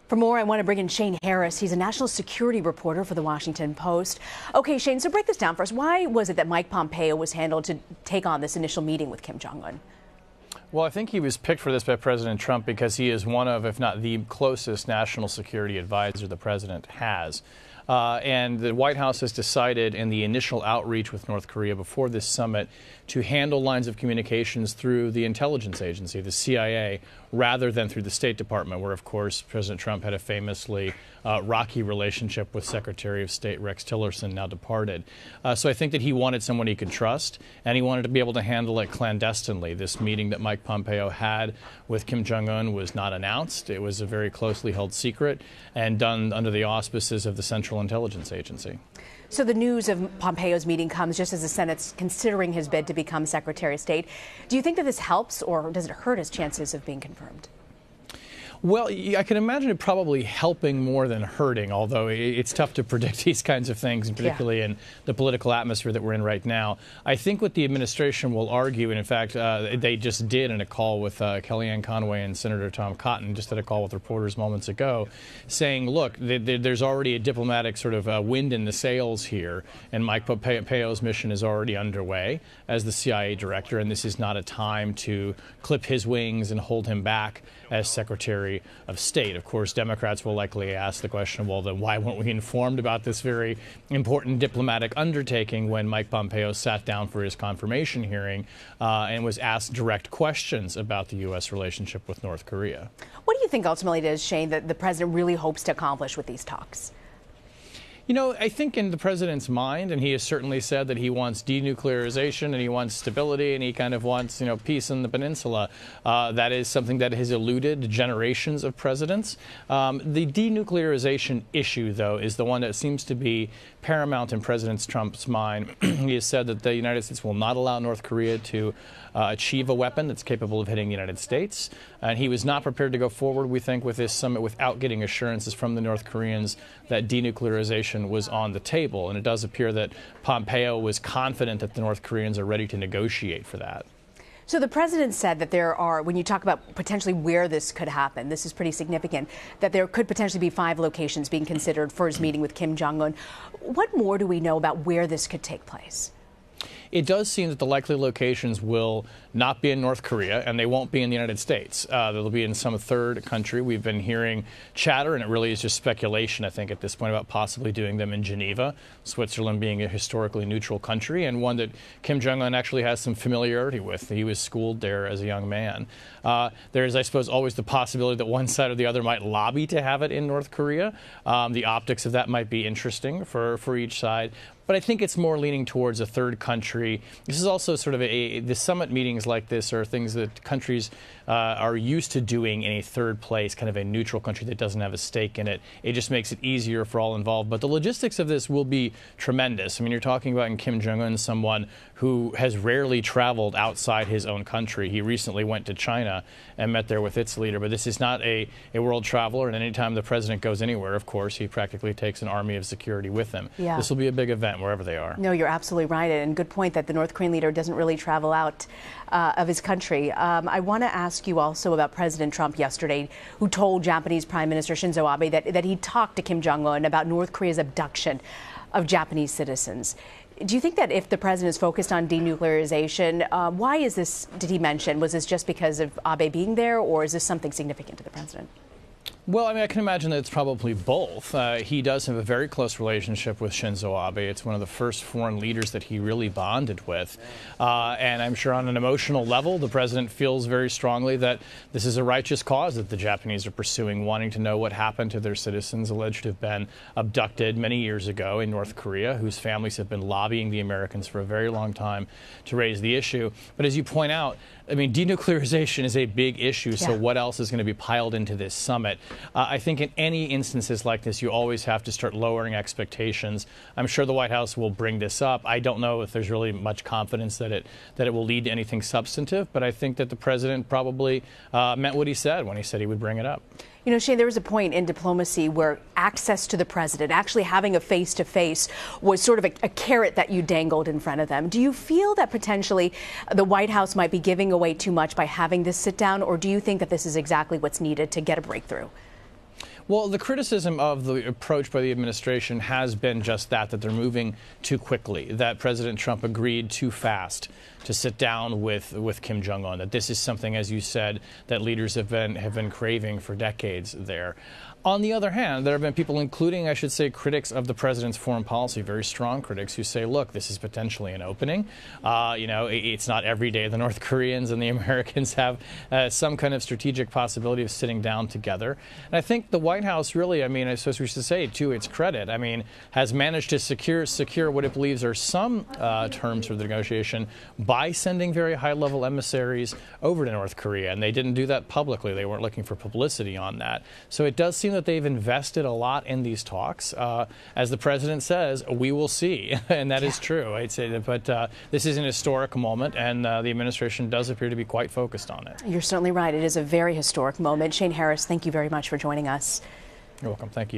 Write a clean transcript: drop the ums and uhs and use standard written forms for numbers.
For more, I want to bring in Shane Harris. He's a national security reporter for the Washington Post. Okay, Shane, so break this down for us. Why was it that Mike Pompeo was handled to take on this initial meeting with Kim Jong Un? Well, I think he was picked for this by President Trump because he is one of, if not the closest national security advisor the president has. And the White House has decided in the initial outreach with North Korea before this summit to handle lines of communications through the intelligence agency, the CIA, rather than through the State Department, where, of course, President Trump had a famously rocky relationship with Secretary of State Rex Tillerson, now departed. So I think that he wanted someone he could trust, and he wanted to be able to handle it clandestinely. This meeting that Mike Pompeo had with Kim Jong Un was not announced. It was a very closely held secret and done under the auspices of the Central Intelligence Agency. So the news of Pompeo's meeting comes just as the Senate's considering his bid to become Secretary of State. Do you think that this helps, or does it hurt his chances of being confirmed? Well, I can imagine it probably helping more than hurting, although it's tough to predict these kinds of things, and particularly in the political atmosphere that we're in right now. I think what the administration will argue, and in fact, they just did in a call with Kellyanne Conway and Senator Tom Cotton, just had a call with reporters moments ago, saying, look, there's already a diplomatic sort of wind in the sails here, and Mike Pompeo's mission is already underway as the CIA director, and this is not a time to clip his wings and hold him back as Secretary of State. Of course, Democrats will likely ask the question, well, then why weren't we informed about this very important diplomatic undertaking when Mike Pompeo sat down for his confirmation hearing and was asked direct questions about the U.S. relationship with North Korea? What do you think ultimately it is, Shane, that the president really hopes to accomplish with these talks? You know, I think in the president's mind, and he has certainly said that he wants denuclearization and he wants stability and he kind of wants, peace in the peninsula. That is something that has eluded generations of presidents. The denuclearization issue, though, is the one that seems to be paramount in President Trump's mind. He has said that the United States will not allow North Korea to achieve a weapon that's capable of hitting the United States. And he was not prepared to go forward, we think, with this summit without getting assurances from the North Koreans that denuclearization was on the table. And it does appear that Pompeo was confident that the North Koreans are ready to negotiate for that. So the president said that there are, when you talk about potentially where this could happen, this is pretty significant, that there could potentially be 5 locations being considered for his meeting with Kim Jong Un. What more do we know about where this could take place? It does seem that the likely locations will not be in North Korea, and they won't be in the United States. They'll be in some third country. We've been hearing chatter, and it really is just speculation, I think, at this point about possibly doing them in Geneva, Switzerland being a historically neutral country, and one that Kim Jong Un actually has some familiarity with. He was schooled there as a young man. There is, I suppose, always the possibility that one side or the other might lobby to have it in North Korea. The optics of that might be interesting for each side. But I think it's more leaning towards a third country. This is also sort of the summit meetings like this are things that countries are used to doing in a third place, kind of a neutral country that doesn't have a stake in it. It just makes it easier for all involved. But the logistics of this will be tremendous. I mean, you're talking about in Kim Jong Un, someone who has rarely traveled outside his own country. He recently went to China and met there with its leader. But this is not a world traveler. And anytime the president goes anywhere, of course, he practically takes an army of security with him. Yeah. This will be a big event wherever they are. No, you're absolutely right. And good point that the North Korean leader doesn't really travel out of his country. I want to ask you also about President Trump yesterday, who told Japanese Prime Minister Shinzo Abe that he talked to Kim Jong Un about North Korea's abduction of Japanese citizens. Do you think that if the president is focused on denuclearization, why is this, did he mention, was this just because of Abe being there, or is this something significant to the president? Well, I mean, I can imagine that it's probably both. He does have a very close relationship with Shinzo Abe. It's one of the first foreign leaders that he really bonded with. And I'm sure on an emotional level, the president feels very strongly that this is a righteous cause that the Japanese are pursuing, wanting to know what happened to their citizens alleged to have been abducted many years ago in North Korea, whose families have been lobbying the Americans for a very long time to raise the issue. But as you point out, I mean, denuclearization is a big issue, so what else is going to be piled into this summit? I think in any instances like this, you always have to start lowering expectations. I'm sure the White House will bring this up. I don't know if there's really much confidence that it will lead to anything substantive, but I think that the president probably meant what he said when he said he would bring it up. You know, Shane, there was a point in diplomacy where access to the president, actually having a face-to-face, was sort of a carrot that you dangled in front of them. Do you feel that potentially the White House might be giving away too much by having this sit down, or do you think that this is exactly what's needed to get a breakthrough? Well, the criticism of the approach by the administration has been just that they're moving too quickly, that President Trump agreed too fast to sit down with Kim Jong Un, that this is something, as you said, that leaders have been craving for decades there. On the other hand, there have been people, including, I should say, critics of the president's foreign policy, very strong critics, who say, look, this is potentially an opening. It's not every day the North Koreans and the Americans have some kind of strategic possibility of sitting down together. And I think the White House really, I suppose we should say, to its credit, has managed to secure what it believes are some terms for the negotiation by sending very high-level emissaries over to North Korea. And they didn't do that publicly. They weren't looking for publicity on that. So it does seem that they've invested a lot in these talks. As the president says, we will see, and that is true. I'd say that, but this is an historic moment, and the administration does appear to be quite focused on it. You're certainly right. It is a very historic moment. Shane Harris, thank you very much for joining us. You're welcome. Thank you.